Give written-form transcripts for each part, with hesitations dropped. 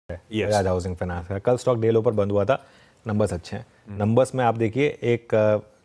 Yes. Bajaj housing finance का कल stock day लो पर बंद हुआ था। नंबर्स अच्छे हैं। नंबर्स में आप देखिए एक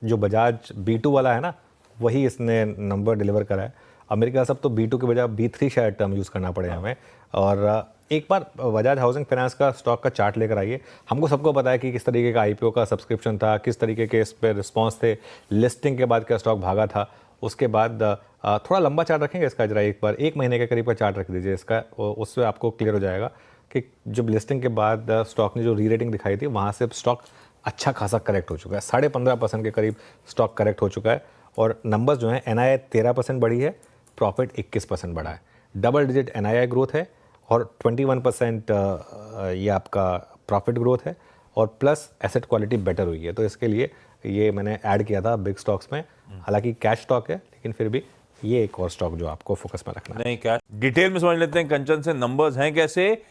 जो बजाज B2 वाला है ना, वही इसने नंबर डिलीवर करा है। अमेरिका सब तो B2 के बजाय B3 शायद टर्म यूज़ करना पड़े हमें। और एक बार बजाज हाउसिंग फाइनेंस का स्टॉक का चार्ट लेकर आइए। हमको सबको पता है कि किस तरीके का IPO का सब्सक्रिप्शन था, किस तरीके के इस पर रिस्पॉन्स थे, लिस्टिंग के बाद क्या स्टॉक भागा था। उसके बाद थोड़ा लंबा चार्ट रखेंगे इसका, जरा एक बार 1 महीने के करीब का चार्ट रख दीजिए इसका, उससे आपको क्लियर हो जाएगा कि जब लिस्टिंग के बाद स्टॉक ने जो री रेटिंग दिखाई थी वहाँ से स्टॉक अच्छा खासा करेक्ट हो चुका है। 15.5% के करीब स्टॉक करेक्ट हो चुका है। और नंबर्स जो हैं, NII 13% बढ़ी है, प्रॉफिट 21% बढ़ा है, डबल डिजिट NII ग्रोथ है और 21% ये आपका प्रॉफिट ग्रोथ है और प्लस एसेट क्वालिटी बेटर हुई है। तो इसके लिए ये मैंने ऐड किया था बिग स्टॉक्स में। हालांकि कैश स्टॉक है लेकिन फिर भी ये एक और स्टॉक जो आपको फोकस में रखना है। नहीं, क्या डिटेल में समझ लेते हैं कंचन से, नंबर्स हैं कैसे,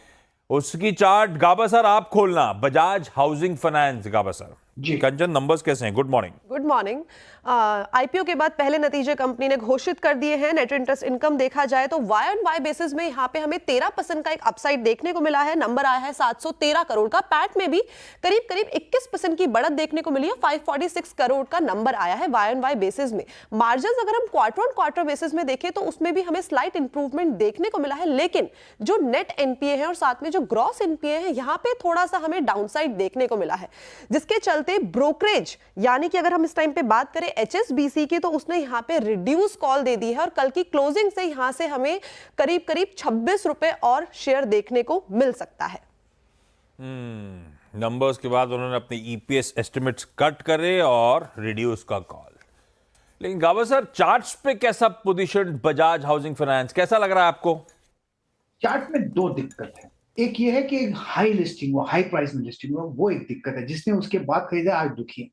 उसकी चार्ट। गाबा सर आप खोलना, बजाज हाउसिंग फाइनेंस। गाबा सर जी कंचन, नंबर्स कैसे हैं? Good morning. Good morning. IPO के बाद पहले नतीजे कंपनी ने घोषित कर दिए हैं। नेट इंटरेस्ट इनकम देखा जाए तो वाई ऑन वाई बेसिस में यहाँ पे हमें 13% का एक अपसाइड देखने को मिला है। नंबर आया है 713 करोड़ का। पैट में भी करीब करीब 21% की बढ़त देखने को मिली है। 546 करोड़ का नंबर आया है वाई ऑन वाई बेसिस में। मार्जिन अगर हम क्वार्टर ऑन क्वार्टर बेसिस में देखें तो उसमें भी हमें स्लाइट इंप्रूवमेंट देखने को मिला है, लेकिन जो नेट एनपीए है और साथ में जो ग्रॉस एनपीए है, यहाँ पे थोड़ा सा हमें डाउनसाइड देखने को मिला है, जिसके चलते ब्रोकरेज यानी कि अगर हम इस टाइम पे बात करें HSBC की, तो उसने यहां पे रिड्यूस कॉल दे दी है और कल की क्लोजिंग से यहां से हमें करीब करीब 26 रुपए और शेयर देखने को मिल सकता है। नंबर्स के बाद उन्होंने अपने EPS एस्टिमेट्स कट करे और रिड्यूस का कॉल। लेकिन गाबा सर, चार्ट्स पे कैसा पोजीशन बजाज हाउसिंग फाइनेंस, कैसा लग रहा है आपको? चार्ट में दो दिक्कत है। एक ये है कि एक हाई लिस्टिंग हुआ, हाई प्राइस में लिस्टिंग हुआ, वो एक दिक्कत है। जिसने उसके बाद खरीदा आज दुखी है।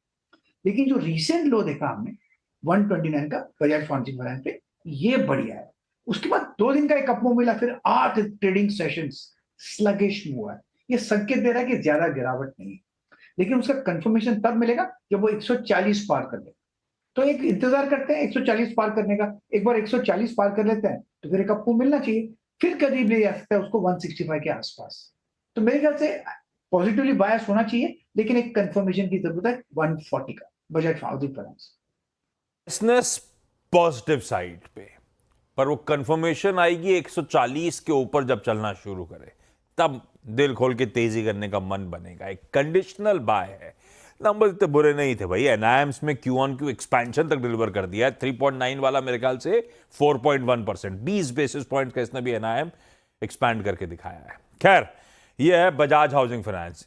लेकिन जो रीसेंट लो देखा हमने 129 का बजाज हाउसिंग फाइनेंस पे, ये बढ़िया है। उसके बाद 2 दिन का एक अप मूव मिला, फिर 8 ट्रेडिंग सेशंस स्लगिश हुआ है। ये संकेत दे रहा है कि ज्यादा गिरावट नहीं है, लेकिन उसका कंफर्मेशन तब मिलेगा जब वो 140 पार कर ले। तो एक इंतजार करते हैं 140 पार करने का। एक बार 140 पार कर लेते हैं तो फिर एक अप मूव मिलना चाहिए, फिर करीब ले जा सकता है उसको 165 के आसपास। तो मेरे ख्याल से पॉजिटिवली बायस होना चाहिए, लेकिन एक कंफर्मेशन की जरूरत है 140 का Bajaj housing finance. Business positive side पे, पर वो कंफर्मेशन आएगी 140 के ऊपर जब चलना शुरू करे, तब दिल खोल के तेजी करने का मन बनेगा। एक कंडीशनल बाय है। नंबर इतने बुरे नहीं थे भाई। NIMs में Q on Q एक्सपेंशन तक डिलीवर कर दिया है। 3.9 वाला मेरे ख्याल से 4.1%, 20 बेसिस पॉइंट का इसने भी NIM एक्सपैंड करके दिखाया है। खैर, ये है बजाज हाउसिंग फाइनेंस।